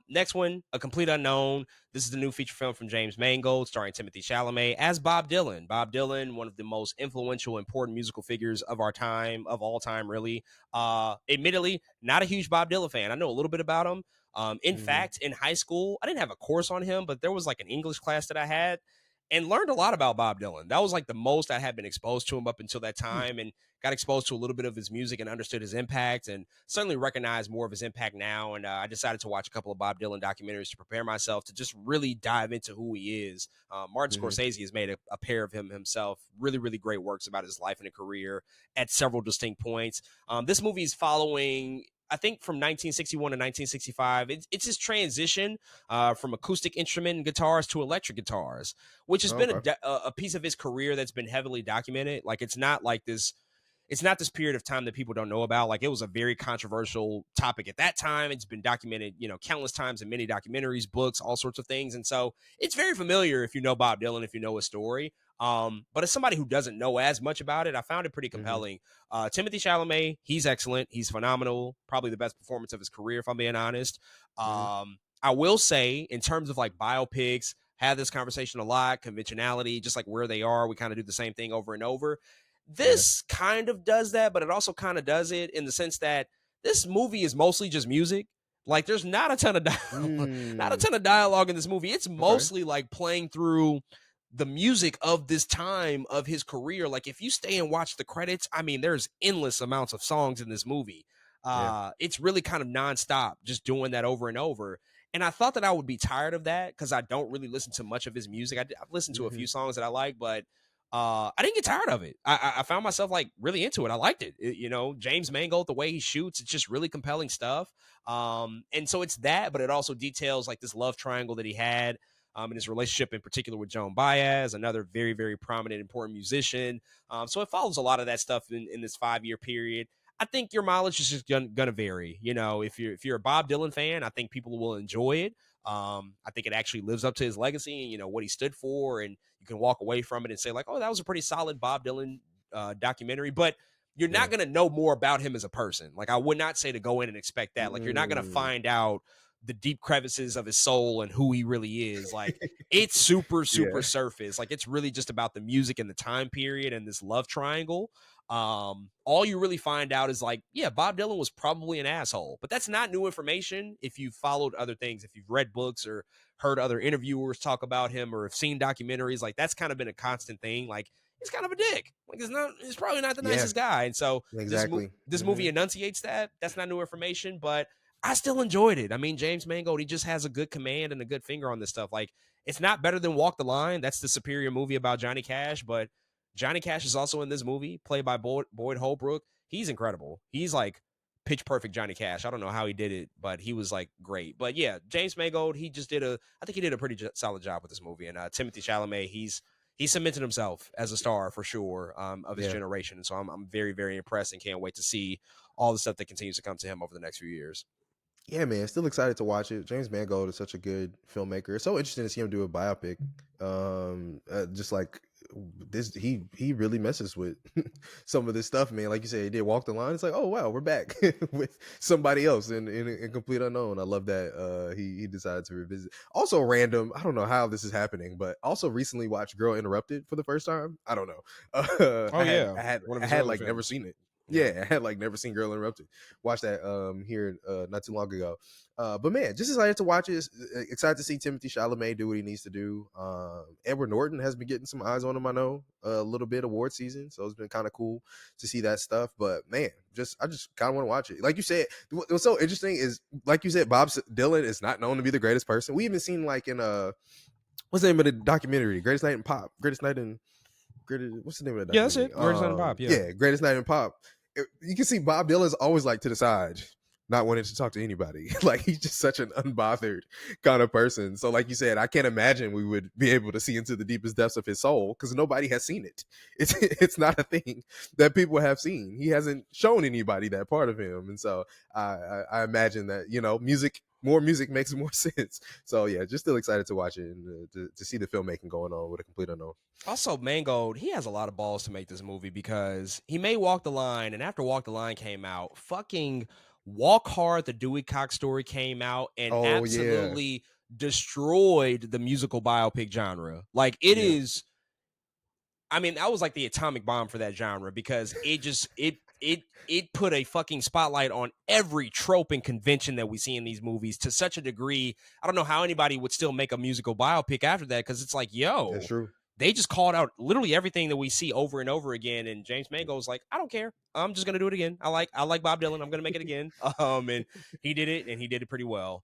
Next one, A Complete Unknown. This is the new feature film from James Mangold, starring Timothée Chalamet as Bob Dylan. Bob Dylan, one of the most influential, important musical figures of our time, of all time, really. Admittedly, not a huge Bob Dylan fan. I know a little bit about him. In fact, in high school, I didn't have a course on him, but there was like an English class that I had and learned a lot about Bob Dylan. That was like the most I had been exposed to him up until that time, and got exposed to a little bit of his music and understood his impact, and certainly recognize more of his impact now. And I decided to watch a couple of Bob Dylan documentaries to prepare myself to just really dive into who he is. Martin Scorsese has made a pair of him himself. Really, really great works about his life and career at several distinct points. This movie is following, I think, from 1961 to 1965. It's his transition from acoustic instrument and guitars to electric guitars, which has been a piece of his career that's been heavily documented. Like, it's not this period of time that people don't know about. Like, it was a very controversial topic at that time. It's been documented, countless times in many documentaries, books, all sorts of things. And so it's very familiar if you know Bob Dylan, if you know his story. But as somebody who doesn't know as much about it, I found it pretty compelling. Timothée Chalamet, he's excellent. He's phenomenal. Probably the best performance of his career, if I'm being honest. I will say, in terms of like biopics, have this conversation a lot, conventionality, just like where they are, we kind of do the same thing over and over. This kind of does that, but it also kind of does it in the sense that this movie is mostly just music. Like, there's not a ton of not a ton of dialogue in this movie. It's mostly like playing through the music of this time of his career. Like, if you stay and watch the credits, I mean, there's endless amounts of songs in this movie. It's really kind of nonstop, just doing that over and over. And I thought that I would be tired of that because I don't really listen to much of his music. I've listened to a few songs that I like, but I didn't get tired of it. I found myself like really into it. I liked it. James Mangold, the way he shoots, it's just really compelling stuff. And so it's that, but it also details like this love triangle that he had and his relationship in particular with Joan Baez, another very, very prominent, important musician. So it follows a lot of that stuff in this 5-year period. I think your mileage is just gonna vary. If you're a Bob Dylan fan, I think people will enjoy it. I think it actually lives up to his legacy and what he stood for, and you can walk away from it and say like, oh, that was a pretty solid Bob Dylan documentary. But you're not gonna know more about him as a person. Like, I would not say to go in and expect that. Like, you're not gonna find out the deep crevices of his soul and who he really is. Like, it's super surface. Like, it's really just about the music and the time period and this love triangle. All you really find out is like, yeah, Bob Dylan was probably an asshole, but that's not new information. If you've followed other things, if you've read books or heard other interviewers talk about him or have seen documentaries, like, that's kind of been a constant thing. Like, he's kind of a dick. Like, he's probably not the nicest guy. And so this movie enunciates that. That's not new information, but I still enjoyed it. I mean, James Mangold, he just has a good command and a good finger on this stuff. Like, it's not better than Walk the Line. That's the superior movie about Johnny Cash, but Johnny Cash is also in this movie, played by Boyd Holbrook. He's incredible. He's like pitch perfect Johnny Cash. I don't know how he did it, but he was like great. But yeah, James Mangold, I think he did a pretty solid job with this movie. And Timothée Chalamet, he cemented himself as a star for sure of his generation. And so I'm very, very impressed and can't wait to see all the stuff that continues to come to him over the next few years. Yeah, man, still excited to watch it. James Mangold is such a good filmmaker. It's so interesting to see him do a biopic. Just like this, he really messes with some of this stuff, man. Like you said, he did Walk the Line. It's like, oh wow, we're back with somebody else in Complete Unknown. I love that he decided to revisit. Also random, I don't know how this is happening, but also recently watched Girl Interrupted for the first time. I don't know. I had like never seen it. Yeah, I had like never seen Girl Interrupted. Watched that here not too long ago. But man, just excited to watch it. Excited to see Timothée Chalamet do what he needs to do. Edward Norton has been getting some eyes on him, I know, a little bit award season. So it's been kind of cool to see that stuff. But man, I just kind of want to watch it. Like you said, what's so interesting is, like you said, Bob Dylan is not known to be the greatest person. We even seen like in what's the name of the documentary? Greatest Night in Pop. What's the name of that? Yeah, that's it. Greatest Night in Pop. Yeah, Greatest Night in Pop. You can see Bob Dylan's always like to the side, not wanting to talk to anybody. Like, he's just such an unbothered kind of person. So like you said, I can't imagine we would be able to see into the deepest depths of his soul because nobody has seen it. It's not a thing that people have seen. He hasn't shown anybody that part of him. And so I imagine that, more music makes more sense. So yeah, just still excited to watch it and to see the filmmaking going on with A Complete Unknown. Also, Mangold, he has a lot of balls to make this movie because he may Walk the Line, and after Walk the Line came out, fucking Walk Hard, the Dewey Cox story came out and Oh yeah, absolutely destroyed the musical biopic genre. Like it yeah, is, I mean, that was like the atomic bomb for that genre because it put a fucking spotlight on every trope and convention that we see in these movies to such a degree. I don't know how anybody would still make a musical biopic after that because it's like, that's yo, true. they just called out literally everything that we see over and over again. And James Mangold's like, I don't care. I'm just gonna do it again. I like Bob Dylan. I'm gonna make it again. And he did it, and he did it pretty well.